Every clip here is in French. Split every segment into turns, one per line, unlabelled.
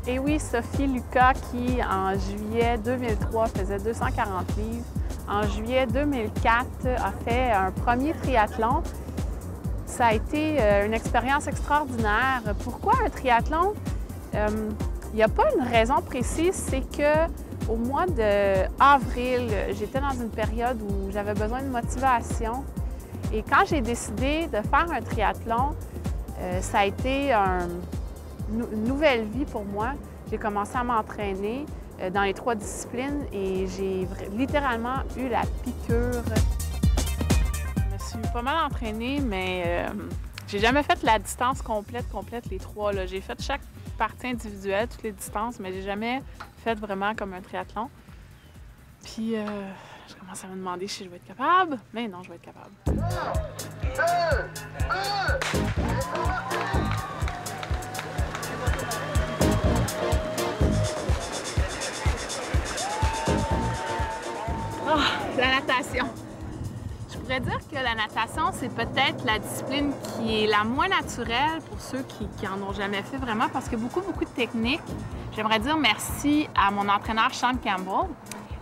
Et oui, Sophie Lucas qui, en juillet 2003, faisait 240 livres. En juillet 2004, a fait un premier triathlon. Ça a été une expérience extraordinaire. Pourquoi un triathlon? Il n'y a pas une raison précise, c'est qu'au mois d'avril, j'étais dans une période où j'avais besoin de motivation. Et quand j'ai décidé de faire un triathlon, ça a été une nouvelle vie pour moi. J'ai commencé à m'entraîner dans les 3 disciplines et j'ai littéralement eu la piqûre. Je me suis pas mal entraînée, mais j'ai jamais fait la distance complète, les 3. J'ai fait chaque partie individuelle, toutes les distances, mais j'ai jamais fait vraiment comme un triathlon. Puis je commence à me demander si je vais être capable, mais non, je vais être capable. La natation. Je pourrais dire que la natation, c'est peut-être la discipline qui est la moins naturelle pour ceux qui en ont jamais fait vraiment, parce que beaucoup de techniques. J'aimerais dire merci à mon entraîneur Sean Campbell.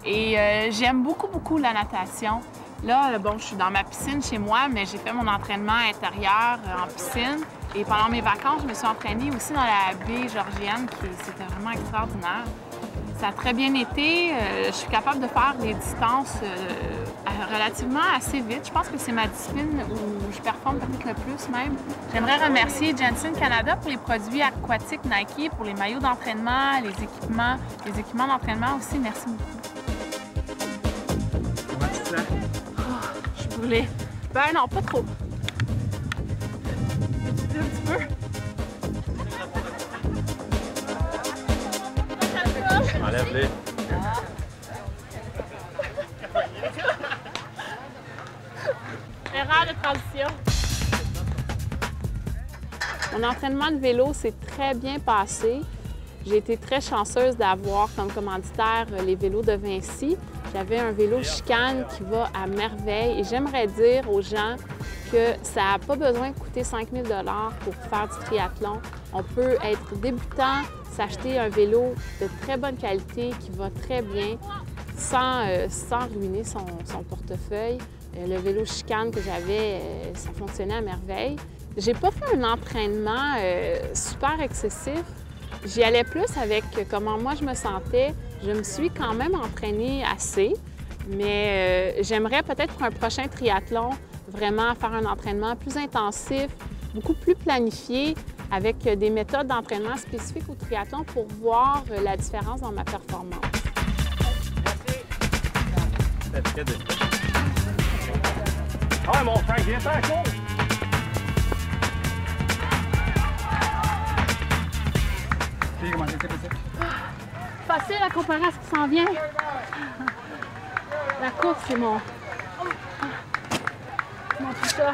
Et j'aime beaucoup la natation. Là, bon, je suis dans ma piscine chez moi, mais j'ai fait mon entraînement intérieur en piscine. Et pendant mes vacances, je me suis entraînée aussi dans la baie georgienne, c'était vraiment extraordinaire. Ça a très bien été. Je suis capable de faire des distances relativement assez vite. Je pense que c'est ma discipline où je performe peut-être le plus même. J'aimerais remercier Jensen Canada pour les produits aquatiques Nike, pour les maillots d'entraînement, les équipements d'entraînement aussi. Merci beaucoup.
Comment tu te sens?
Oh, je suis brûlée. Ben non, pas trop. Un petit peu.
Enlève-les.
Erreur de transition. Mon entraînement de vélo s'est très bien passé. J'ai été très chanceuse d'avoir comme commanditaire les vélos de Vinci. J'avais un vélo chicane qui va à merveille et j'aimerais dire aux gens que ça n'a pas besoin de coûter 5 000 $ pour faire du triathlon. On peut être débutant, s'acheter un vélo de très bonne qualité qui va très bien sans ruiner son portefeuille. Le vélo chicane que j'avais, ça fonctionnait à merveille. J'ai pas fait un entraînement super excessif. J'y allais plus avec comment moi je me sentais. Je me suis quand même entraînée assez, mais j'aimerais peut-être pour un prochain triathlon vraiment faire un entraînement plus intensif, beaucoup plus planifié, avec des méthodes d'entraînement spécifiques au triathlon pour voir la différence dans ma performance.
Ah, mon frère, viens faire court! Comment ça s'est passé?
Facile à comparer à ce qui s'en vient. La course, c'est mon tout ça.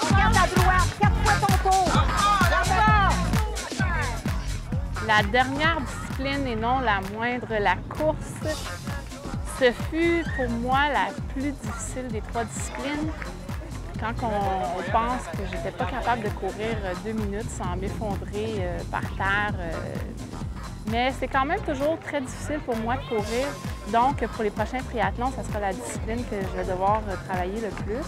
Regarde à droite, 4 fois ton tour.
La dernière discipline et non la moindre, la course, ce fut pour moi la plus difficile des 3 disciplines. Quand on pense que j'étais pas capable de courir 2 minutes sans m'effondrer par terre. Mais c'est quand même toujours très difficile pour moi de courir. Donc, pour les prochains triathlons, ça sera la discipline que je vais devoir travailler le plus.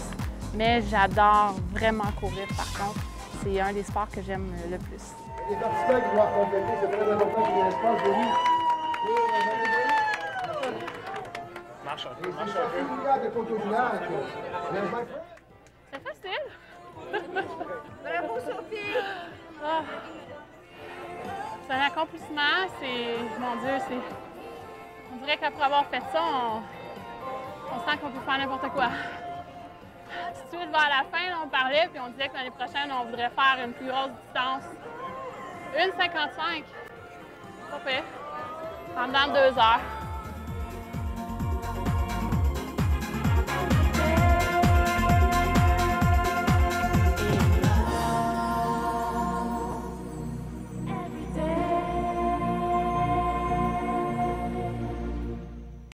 Mais j'adore vraiment courir, par contre. C'est un des sports que j'aime le plus.
Les participants qui doivent compléter, c'est très important qu'il y ait un espace de vie.
Marche un peu,
Et
marche
c'est
un peu.
ça de contre-village.
C'est facile!
Bravo, Sophie!
Ah. C'est un accomplissement, mon Dieu, on dirait qu'après avoir fait ça, on sent qu'on peut faire n'importe quoi. Tout de suite vers la fin, là, on parlait, puis on disait que l'année prochaine, on voudrait faire une plus grosse distance. 1,55. Pas pire. En dedans de 2 heures.